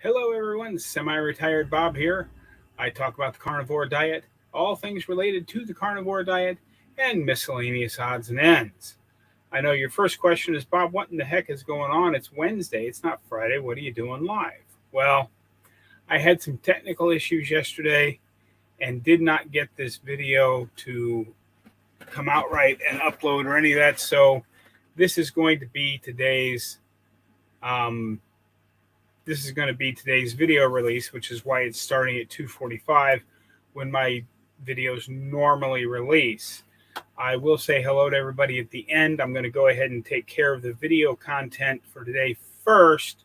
Hello, everyone. Semi-retired Bob here. I talk about the carnivore diet, all things related to the carnivore diet, and miscellaneous odds and ends. I know your first question is, Bob, what in the heck is going on? It's Wednesday. It's not Friday. What are you doing live? Well, I had some technical issues yesterday and did not get this video to come out right and upload or any of that. So this is going to be today's um, video release, which is why it's starting at 2:45 when my videos normally release. I will say hello to everybody at the end. I'm going to go ahead and take care of the video content for today first,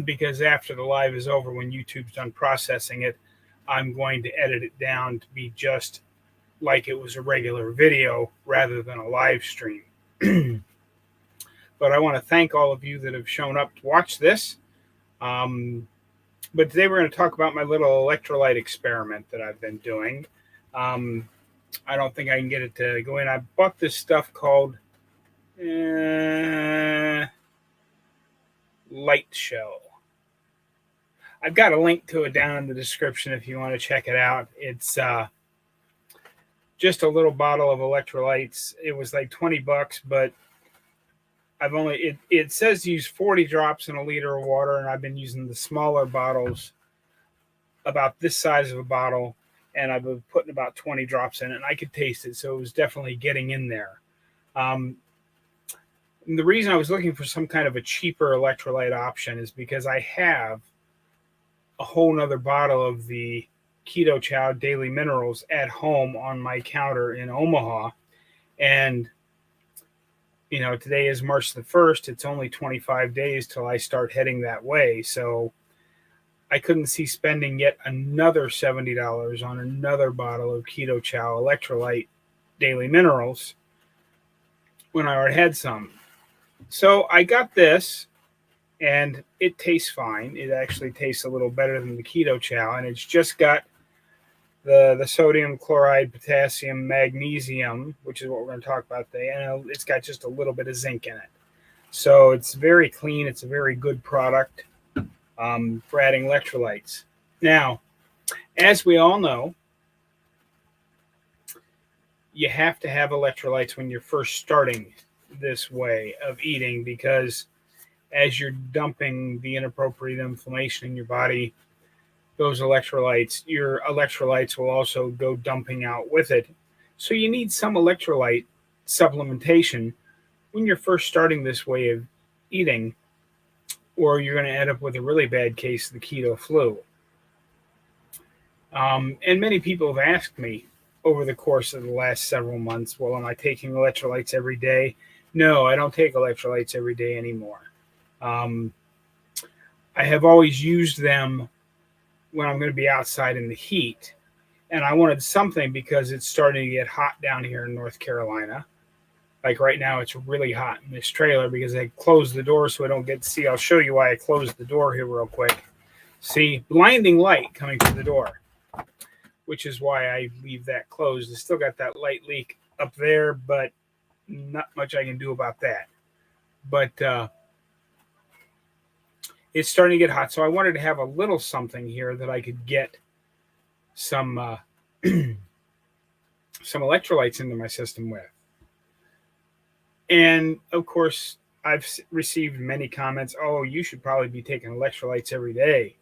because after the live is over, when YouTube's done processing it, I'm going to edit it down to be just like it was a regular video rather than a live stream. But I want to thank all of you that have shown up to watch this. But today we're going to talk about my little electrolyte experiment that I've been doing. I don't think I can get it to go in. I bought this stuff called Light Show. I've got a link to it down in the description if you want to check it out. It's just a little bottle of electrolytes. It was like $20, but it says use 40 drops in a liter of water, and I've been using the smaller bottles, about this size of a bottle, and I've been putting about 20 drops in it, and I could taste it, so it was definitely getting in there. The reason I was looking for some kind of a cheaper electrolyte option is because I have a whole nother bottle of the Keto Chow Daily Minerals at home on my counter in Omaha, and today is March the 1st. It's only 25 days till I start heading that way. So I couldn't see spending yet another $70 on another bottle of Keto Chow Electrolyte Daily Minerals when I already had some. So I got this, and it tastes fine. It actually tastes a little better than the Keto Chow, and it's just got the sodium, chloride, potassium, magnesium, which is what we're going to talk about today, and it's got just a little bit of zinc in it. So it's very clean. It's a very good product for adding electrolytes. Now, as we all know, you have to have electrolytes when you're first starting this way of eating, because as you're dumping the inappropriate inflammation in your body, your electrolytes will also go dumping out with it. So you need some electrolyte supplementation when you're first starting this way of eating, or you're going to end up with a really bad case of the keto flu. And many people have asked me over the course of the last several months, well, am I taking electrolytes every day? No, I don't take electrolytes every day anymore. I have always used them when I'm going to be outside in the heat. And I wanted something because it's starting to get hot down here in North Carolina. Like right now, it's really hot in this trailer because I closed the door so I don't get to see. I'll show you why I closed the door here real quick. See, blinding light coming through the door, which is why I leave that closed. It's still got that light leak up there, but not much I can do about that. But it's starting to get hot, so I wanted to have a little something here that I could get some some electrolytes into my system with. And of course, I've received many comments. Oh, you should probably be taking electrolytes every day.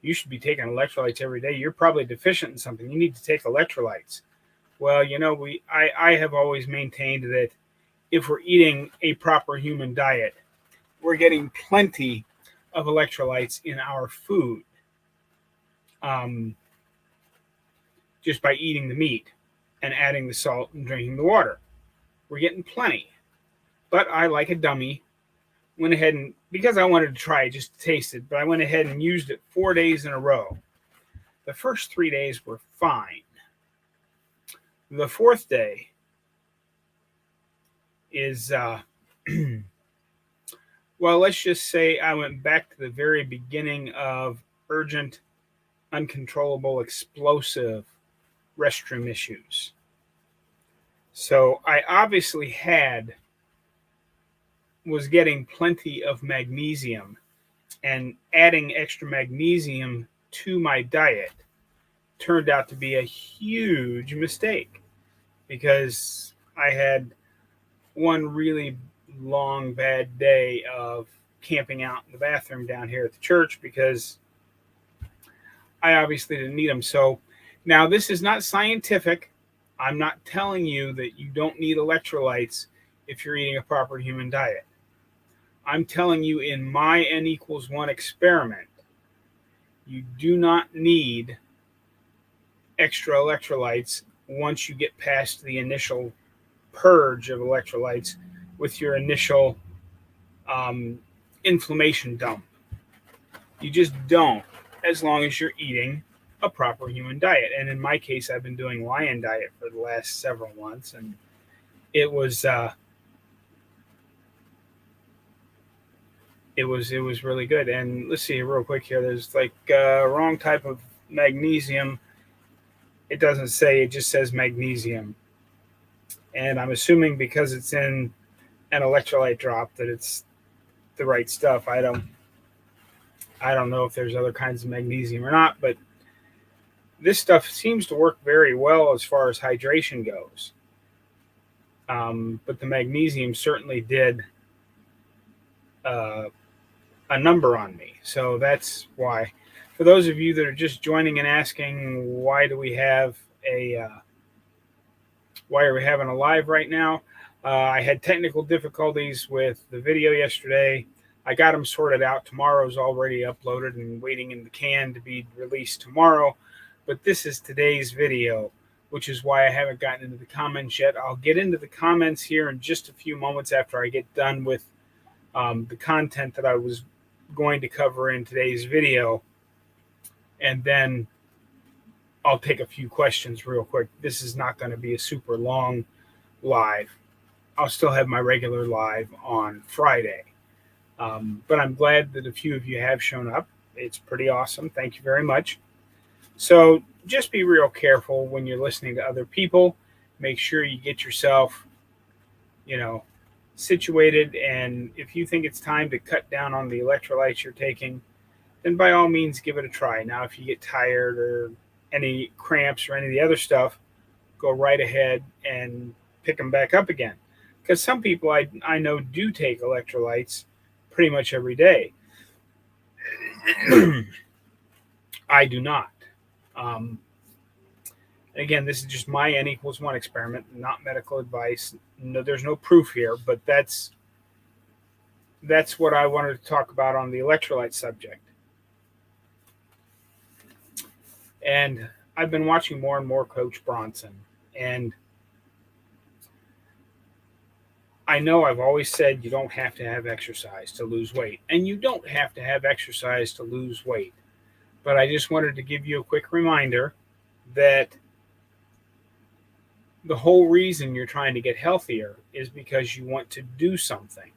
You should be taking electrolytes every day. You're probably deficient in something. You need to take electrolytes. Well, I have always maintained that if we're eating a proper human diet, we're getting plenty of electrolytes in our food, just by eating the meat and adding the salt and drinking the water. We're getting plenty. But I, like a dummy, went ahead and, because I wanted to try it just to taste it, but I went ahead and used it 4 days in a row. The first 3 days were fine. The fourth day is well, let's just say I went back to the very beginning of urgent, uncontrollable, explosive restroom issues. So I obviously was getting plenty of magnesium And adding extra magnesium to my diet turned out to be a huge mistake, because I had one really long bad day of camping out in the bathroom down here at the church because I obviously didn't need them. So now this is not scientific. I'm not telling you that you don't need electrolytes if you're eating a proper human diet. I'm telling you, in my N=1 experiment, you do not need extra electrolytes once you get past the initial purge of electrolytes with your initial inflammation dump. You just don't, as long as you're eating a proper human diet. And in my case, I've been doing lion diet for the last several months, and it was really good. And let's see real quick here. There's like wrong type of magnesium. It doesn't say, it just says magnesium. And I'm assuming because it's in an electrolyte drop that it's the right stuff. I don't know if there's other kinds of magnesium or not, but this stuff seems to work very well as far as hydration goes. But the magnesium certainly did a number on me. So that's why. For those of you that are just joining and asking, why are we having a live right now? I had technical difficulties with the video yesterday. I got them sorted out. Tomorrow's already uploaded and waiting in the can to be released tomorrow. But this is today's video, which is why I haven't gotten into the comments yet. I'll get into the comments here in just a few moments after I get done with the content that I was going to cover in today's video. And then I'll take a few questions real quick. This is not going to be a super long live. I'll still have my regular live on Friday. But I'm glad that a few of you have shown up. It's pretty awesome. Thank you very much. So just be real careful when you're listening to other people. Make sure you get yourself, situated. And if you think it's time to cut down on the electrolytes you're taking, then by all means give it a try. Now, if you get tired or any cramps or any of the other stuff, go right ahead and pick them back up again. Because some people I know do take electrolytes pretty much every day. I do not. Again, this is just my N=1 experiment, not medical advice. No, there's no proof here, but that's what I wanted to talk about on the electrolyte subject. And I've been watching more and more Coach Bronson, and I know I've always said you don't have to have exercise to lose weight, and you don't have to have exercise to lose weight. But I just wanted to give you a quick reminder that the whole reason you're trying to get healthier is because you want to do something.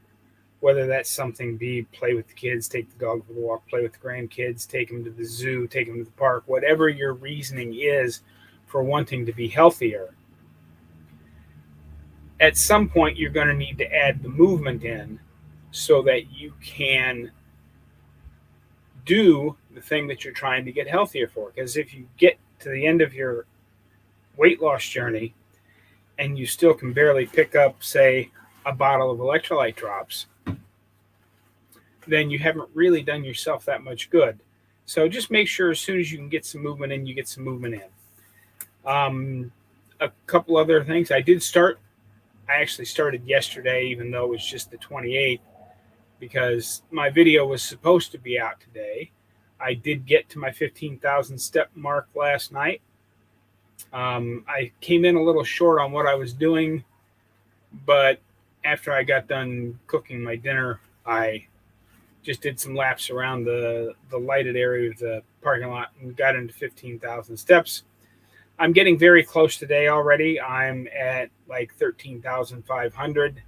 Whether that's something be play with the kids, take the dog for the walk, play with the grandkids, take them to the zoo, take them to the park, whatever your reasoning is for wanting to be healthier. At some point, you're going to need to add the movement in so that you can do the thing that you're trying to get healthier for. Because if you get to the end of your weight loss journey and you still can barely pick up, say, a bottle of electrolyte drops, then you haven't really done yourself that much good. So just make sure as soon as you can get some movement in, you get some movement in. A couple other things. I actually started yesterday, even though it was just the 28th, because my video was supposed to be out today. I did get to my 15,000 step mark last night. I came in a little short on what I was doing, but after I got done cooking my dinner, I just did some laps around the lighted area of the parking lot and got into 15,000 steps. I'm getting very close today already. I'm at like 13,500.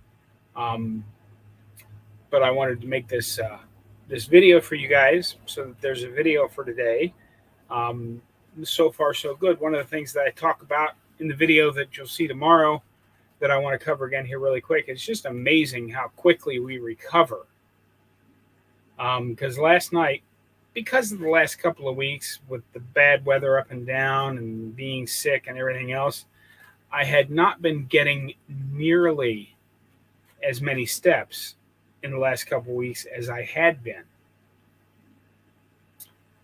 But I wanted to make this video for you guys, so that there's a video for today. So far, so good. One of the things that I talk about in the video that you'll see tomorrow that I want to cover again here really quick, it's just amazing how quickly we recover Because last night, because of the last couple of weeks with the bad weather up and down and being sick and everything else, I had not been getting nearly as many steps in the last couple of weeks as I had been.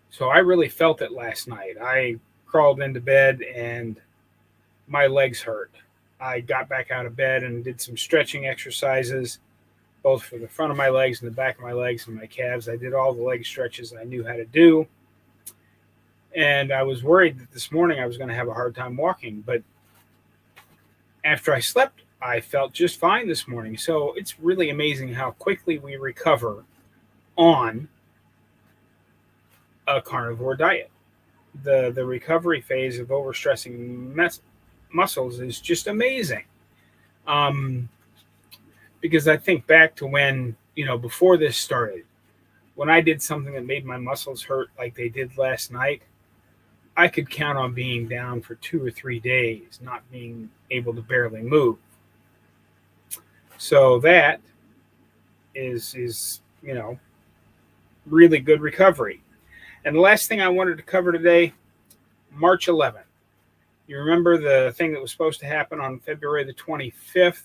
So I really felt it last night. I crawled into bed and my legs hurt. I got back out of bed and did some stretching exercises, both for the front of my legs and the back of my legs and my calves. I did all the leg stretches I knew how to do. And I was worried that this morning I was going to have a hard time walking. But after I slept, I felt just fine this morning. So it's really amazing how quickly we recover on a carnivore diet. The recovery phase of overstressing muscles is just amazing. Because I think back to when, before this started, when I did something that made my muscles hurt like they did last night, I could count on being down for 2 or 3 days, not being able to barely move. So that is really good recovery. And the last thing I wanted to cover today, March 11th. You remember the thing that was supposed to happen on February the 25th,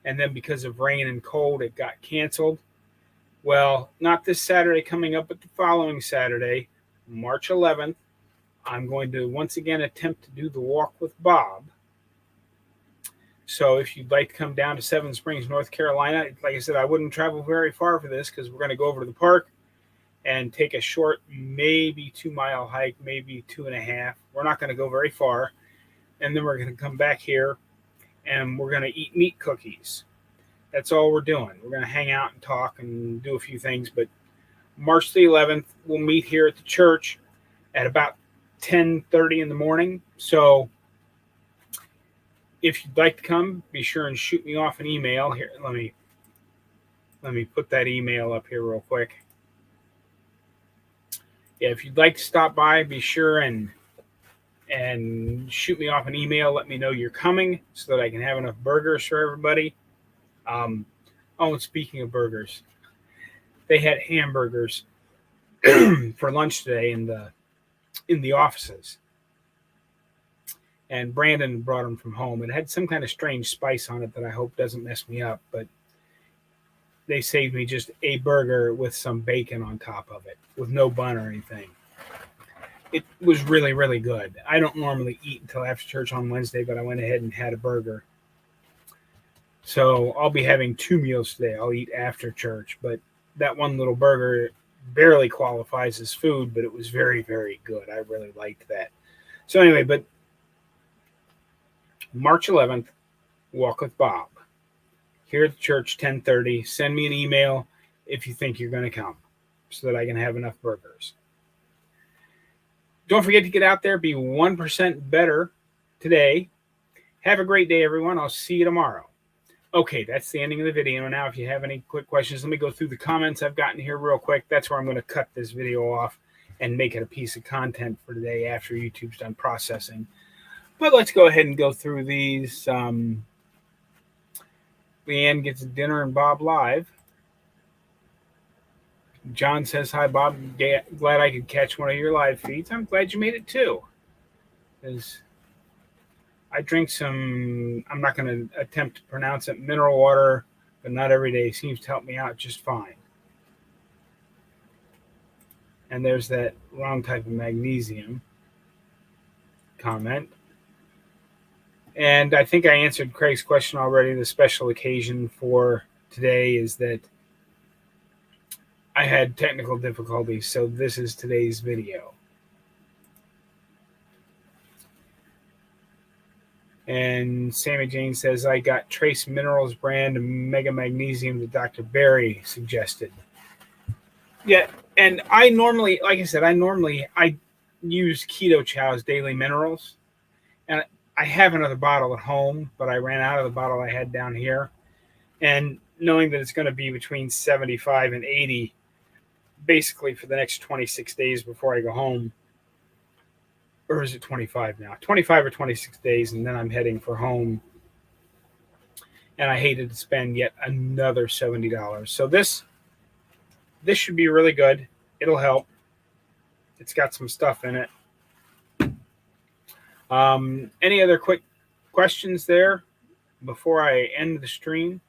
and then because of rain and cold, it got canceled? Well, not this Saturday coming up, but the following Saturday, March 11th, I'm going to once again attempt to do the Walk with Bob. So if you'd like to come down to Seven Springs, North Carolina, like I said, I wouldn't travel very far for this because we're going to go over to the park and take a short, maybe 2-mile hike, maybe 2.5. We're not going to go very far. And then we're going to come back here and we're going to eat meat cookies. That's all we're doing. We're going to hang out and talk and do a few things. But March the 11th, we'll meet here at the church at about 10:30 in the morning. So if you'd like to come, be sure and shoot me off an email. Here, let me put that email up here real quick. Yeah, if you'd like to stop by, be sure and shoot me off an email. Let me know you're coming so that I can have enough burgers for everybody. And speaking of burgers, they had hamburgers for lunch today in the offices. And Brandon brought them from home. It had some kind of strange spice on it that I hope doesn't mess me up, but they saved me just a burger with some bacon on top of it, with no bun or anything. It was really, really good. I don't normally eat until after church on Wednesday, but I went ahead and had a burger. So I'll be having 2 meals today. I'll eat after church, but that one little burger barely qualifies as food, but it was very, very good. I really liked that. So anyway, but March 11th, Walk with Bob. Here at the church, 10:30. Send me an email if you think you're going to come so that I can have enough burgers. Don't forget to get out there. Be 1% better today. Have a great day, everyone. I'll see you tomorrow. Okay, that's the ending of the video. Now, if you have any quick questions, let me go through the comments I've gotten here real quick. That's where I'm going to cut this video off and make it a piece of content for today after YouTube's done processing. But let's go ahead and go through these. Leanne gets dinner and Bob live. John says, hi, Bob. Glad I could catch one of your live feeds. I'm glad you made it too. Because I drink some, I'm not going to attempt to pronounce it, mineral water, but not every day. It seems to help me out just fine. And there's that wrong type of magnesium comment. And I think I answered Craig's question already. The special occasion for today is that I had technical difficulties, so this is today's video. And Sammy Jane says, I got Trace Minerals brand Mega Magnesium that Dr. Barry suggested. Yeah, and I normally, like I said, I use Keto Chow's Daily Minerals. And I have another bottle at home, but I ran out of the bottle I had down here. And knowing that it's going to be between 75 and 80, basically for the next 26 days before I go home, or is it 25 now? 25 or 26 days, and then I'm heading for home. And I hated to spend yet another $70. So this this should be really good. It'll help. It's got some stuff in it. Any other quick questions there before I end the stream?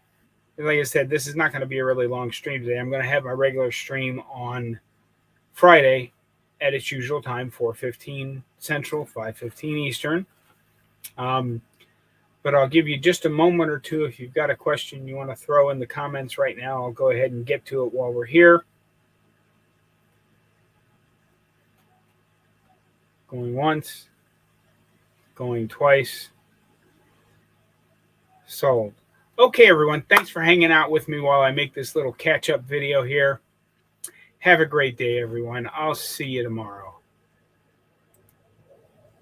Like I said, this is not going to be a really long stream today. I'm going to have my regular stream on Friday at its usual time, 4:15 Central, 5:15 Eastern. But I'll give you just a moment or two. If you've got a question you want to throw in the comments right now, I'll go ahead and get to it while we're here. Going once, going twice. Sold. Okay, everyone. Thanks for hanging out with me while I make this little catch-up video here. Have a great day, everyone. I'll see you tomorrow.